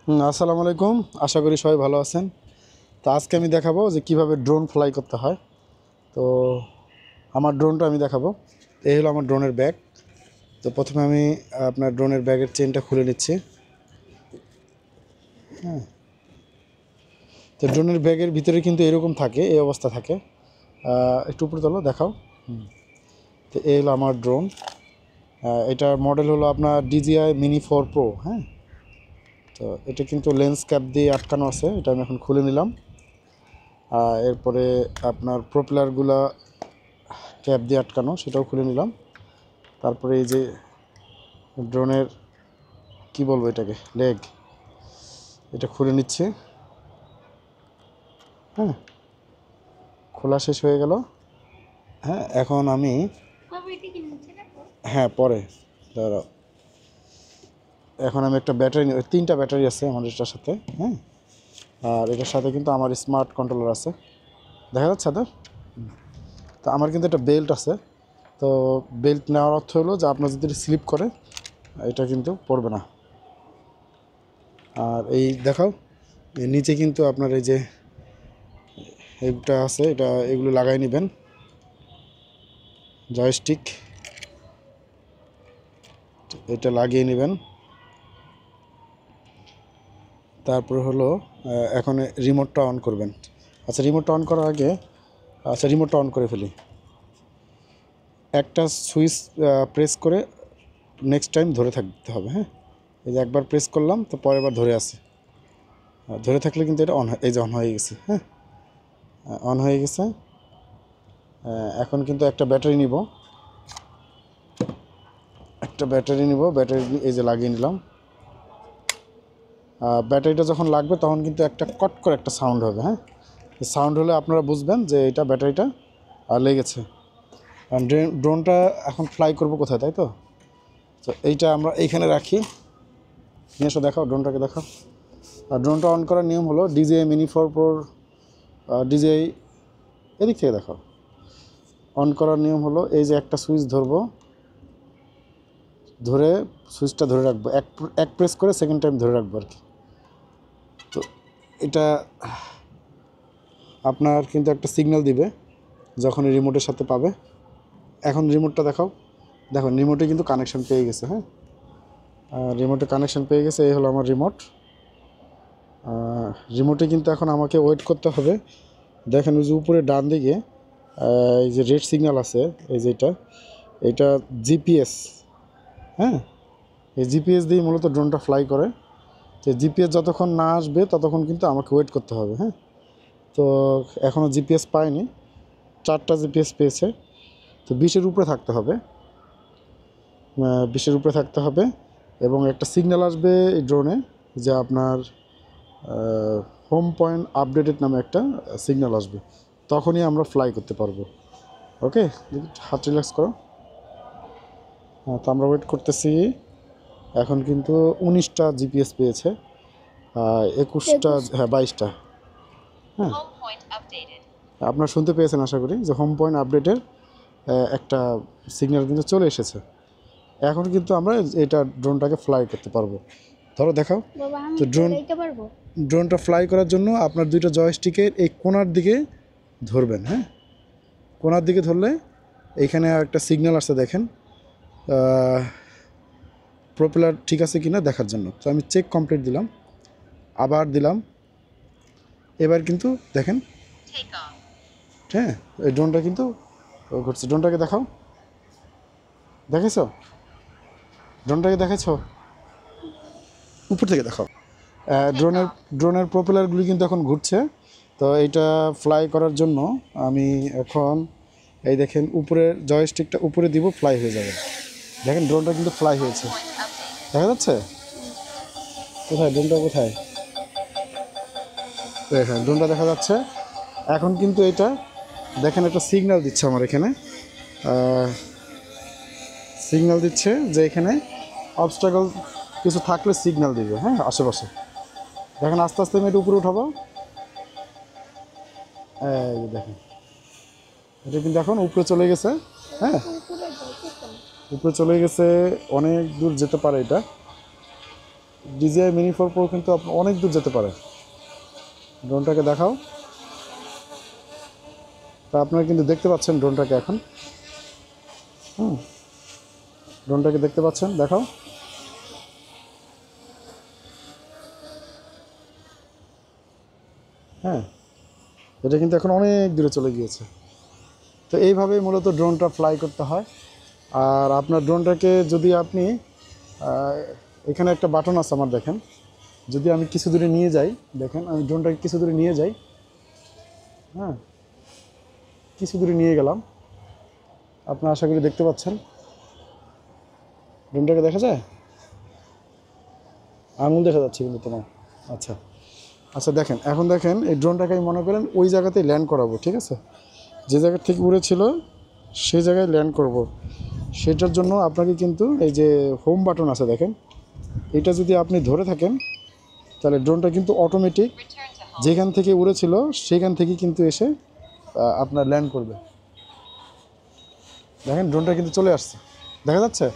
আসসালামু আলাইকুম। আশা করি সবাই ভালো আছেন। তো আজকে আমি দেখাবো যে কিভাবে ড্রোন ফ্লাই করতে হয়। তো আমার ড্রোনটা আমি দেখাবো। এই হলো আমার ড্রোনের ব্যাগ। তো প্রথমে আমি আপনার ড্রোনের ব্যাগের চেনটা খুলে নিচ্ছি। হ্যাঁ, তো ড্রোনের ব্যাগের ভিতরে কিন্তু এরকম থাকে, এই অবস্থা থাকে। একটু উপরে তোলো, দেখাও। তো এই হলো আমার ড্রোন। এটার মডেল হলো আপনার DJI Mini 4 Pro। হ্যাঁ, তো এটা কিন্তু লেন্স ক্যাপ দিয়ে আটকানো আছে। এটা আমি এখন খুলে নিলাম। এরপরে আপনার প্রোপেলারগুলা ক্যাপ দিয়ে আটকানো, সেটাও খুলে নিলাম। তারপরে এই যে ড্রোনের কি বলবো এটাকে, লেগ, এটা খুলে নিচ্ছে। হ্যাঁ, খোলা শেষ হয়ে গেল। হ্যাঁ, এখন আমি পরে দাঁড়াও। এখন আমি একটা ব্যাটারি, 3টা ব্যাটারি আছে আমার এটার সাথে। হ্যাঁ, আর এটার সাথে কিন্তু আমার স্মার্ট কন্ট্রোলার আছে, দেখা যাচ্ছে তো। তো আমার কিন্তু একটা বেল্ট আছে। তো বেল্ট নেওয়ার অর্থ হলো যে আপনার যদি স্লিপ করে এটা কিন্তু পড়বে না। আর এই দেখাও, এর নিচে কিন্তু আপনার এই যে এইটা আছে, এগুলো লাগাই নেবেন। জয়স্টিক, এটা লাগিয়ে নেবেন। তারপর হলো এখন রিমোটটা অন করবেন। আচ্ছা, রিমোটটা অন করার আগে রিমোটটা অন করে ফেলি। একটা সুইচ প্রেস করে নেক্সট টাইম ধরে থাকতে হবে। হ্যাঁ, এই যে একবার প্রেস করলাম, তো পরের বার ধরে আছে। ধরে থাকলে কিন্তু এটা অন, এই যে অন হয়ে গেছে। হ্যাঁ, অন হয়ে গেছে। এখন কিন্তু একটা ব্যাটারি নিব, ব্যাটারি এই যে লাগিয়ে নিলাম। ব্যাটারিটা যখন লাগবে তখন কিন্তু একটা কট করে একটা সাউন্ড হবে। হ্যাঁ, সাউন্ড হলে আপনারা বুঝবেন যে এটা ব্যাটারিটা লেগেছে। ড্রোনটা এখন ফ্লাই করব কোথায়, তাই তো? তো এইটা আমরা এইখানে রাখি। নিয়ে এসো, দেখাও ড্রোনটাকে, দেখাও। আর ড্রোনটা অন করার নিয়ম হলো DJI Mini 4 Pro, DJI, এদিক থেকে দেখাও। অন করার নিয়ম হলো এই যে একটা সুইচ ধরবো, ধরে সুইচটা ধরে রাখবো, এক প্রেস করে সেকেন্ড টাইম ধরে রাখবো আর কি। তো এটা আপনার কিন্তু একটা সিগন্যাল দিবে যখন রিমোটের সাথে পাবে। এখন রিমোটটা দেখাও। দেখো, রিমোটে কিন্তু কানেকশন পেয়ে গেছে। হ্যাঁ, রিমোটে কানেকশন পেয়ে গেছে। এই হলো আমার রিমোট। রিমোটে কিন্তু এখন আমাকে ওয়েট করতে হবে। দেখেন ওই যে উপরে ডান দিকে এই যে রেড সিগন্যাল আছে, এই যে এটা জিপিএস। হ্যাঁ, এই জিপিএস দিয়ে মূলত ড্রোনটা ফ্লাই করে। তো জিপিএস যতক্ষণ না আসবে ততক্ষণ কিন্তু আমাকে ওয়েট করতে হবে। হ্যাঁ, তো এখনও জিপিএস পাইনি, 4টা জিপিএস পেয়েছে। তো 20-এর উপরে থাকতে হবে, 20-এর উপরে থাকতে হবে। এবং একটা সিগন্যাল আসবে এই ড্রোনে, যে আপনার হোম পয়েন্ট আপডেটেড নামে একটা সিগন্যাল আসবে। তখনই আমরা ফ্লাই করতে পারবো। ওকে, হাত রিল্যাক্স করো। তো আমরা ওয়েট করতেছি। এখন কিন্তু 19টা জিপিএস পেয়েছে, 21টা, হ্যাঁ 22টা। হ্যাঁ, আপনারা শুনতে পেয়েছেন আশা করি যে হোম পয়েন্ট আপডেটের একটা সিগন্যাল কিন্তু চলে এসেছে। এখন কিন্তু আমরা এটা ড্রোনটাকে ফ্লাই করতে পারবো। ধরো, দেখাও। তো ড্রোনটা ফ্লাই করার জন্য আপনার 2টা জয়স্টিকের এই কোণার দিকে ধরবেন। হ্যাঁ, কোণার দিকে ধরলে এইখানে একটা সিগন্যাল আসছে, দেখেন। প্রপেলার ঠিক আছে কিনা দেখার জন্য। তো আমি চেক কমপ্লিট দিলাম, আবার দিলাম। এবার কিন্তু দেখেন, হ্যাঁ, এই ড্রোনটা কিন্তু ঘুরছে। ড্রোনটাকে দেখাও, দেখেছো? ড্রোনটাকে দেখেছো? উপর থেকে দেখাও। ড্রোনের প্রপেলারগুলি কিন্তু এখন ঘুরছে। তো এইটা ফ্লাই করার জন্য আমি এখন এই দেখেন উপরের জয়স্টিকটা উপরে দিব, ফ্লাই হয়ে যাবে। দেখেন ড্রোনটা কিন্তু ফ্লাই হয়েছে, দেখা যাচ্ছে? কোথায় ড্রোনটা, কোথায়? হ্যাঁ, ড্রোনটা দেখা যাচ্ছে। এখন কিন্তু এটা দেখেন একটা সিগন্যাল দিচ্ছে আমার এখানে, সিগন্যাল দিচ্ছে যে এখানে অবস্টাকল কিছু থাকলে সিগন্যাল দিবে। হ্যাঁ, আশেপাশে দেখেন। আস্তে আস্তে আমি এটা উপরে উঠাবো। এই দেখেন, এটা কিন্তু এখন উপরে চলে গেছে। হ্যাঁ, উপরে চলে গেছে, অনেক দূর যেতে পারে এটা। DJI Mini 4 Pro কিন্তু আপনি অনেক দূর যেতে পারে। ড্রোনটাকে দেখাও। তা আপনারা কিন্তু দেখতে পাচ্ছেন ড্রোনটাকে এখন। ড্রোনটাকে দেখতে পাচ্ছেন, দেখাও। হ্যাঁ, এটা কিন্তু এখন অনেক দূরে চলে গিয়েছে। তো এইভাবেই মূলত ড্রোনটা ফ্লাই করতে হয়। আর আপনার ড্রোনটাকে যদি আপনি এখানে একটা বাটন আছে আমার, দেখেন। যদি আমি কিছু দূরে নিয়ে যাই, দেখেন আমি ড্রোনটাকে কিছু দূরে নিয়ে যাই। হ্যাঁ, কিছু দূরে নিয়ে গেলাম, আপনারা আশা করি দেখতে পাচ্ছেন। ড্রোনটাকে দেখা যায়, আঙুল দেখা যাচ্ছে কিন্তু তোমার। আচ্ছা আচ্ছা, দেখেন এখন দেখেন এই ড্রোনটাকে আমি মনে করেন ওই জায়গাতেই ল্যান্ড করাবো, ঠিক আছে? যে জায়গা থেকে উড়েছিল সেই জায়গায় ল্যান্ড করব। সেটার জন্য আপনাকে কিন্তু এই যে হোম বাটন আছে, দেখেন, এটা যদি আপনি ধরে থাকেন তাহলে ড্রোনটা কিন্তু অটোমেটিক যেখান থেকে উড়েছিল সেখান থেকে কিন্তু এসে আপনার ল্যান্ড করবে। দেখেন ড্রোনটা কিন্তু চলে আসছে, দেখা যাচ্ছে।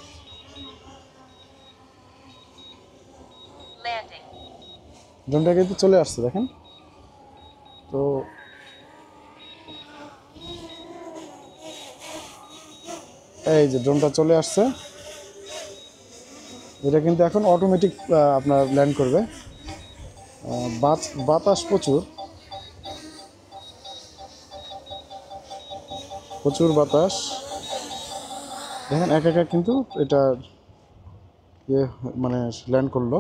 ড্রোনটা কিন্তু চলে আসছে, দেখেন। তো এই যে ড্রোনটা চলে আসছে, এটা কিন্তু এখন অটোমেটিক আপনার ল্যান্ড করবে। বাতাস প্রচুর প্রচুর বাতাস, দেখেন এক একা কিন্তু এটা ইয়ে মানে ল্যান্ড করলো।